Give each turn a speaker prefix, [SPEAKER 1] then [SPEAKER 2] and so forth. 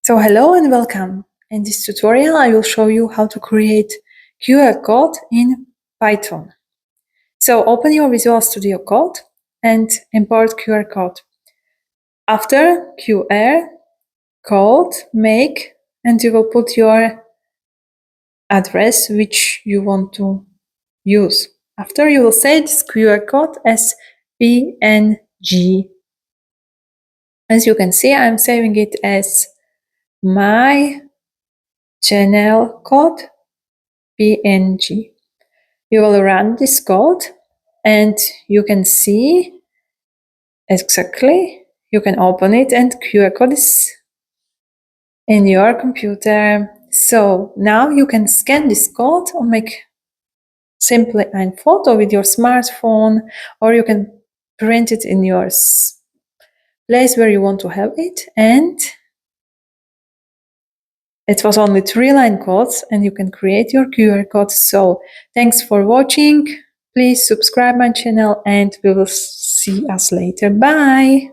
[SPEAKER 1] So hello and welcome. In this tutorial I will show you how to create QR code in Python. So open your Visual Studio Code and import QR code. After QR code, make, and you will put your address which you want to use. After you will save this QR code as PNG. As you can see, I'm saving it as my channel code PNG. You will run this code and you can see exactly, you can open it and QR code is in your computer. So now you can scan this code or make simply a photo with your smartphone, or you can print it in your place where you want to have it. And it was only 3-line codes and you can create your QR code. So thanks for watching. Please subscribe my channel and we will see us later. Bye.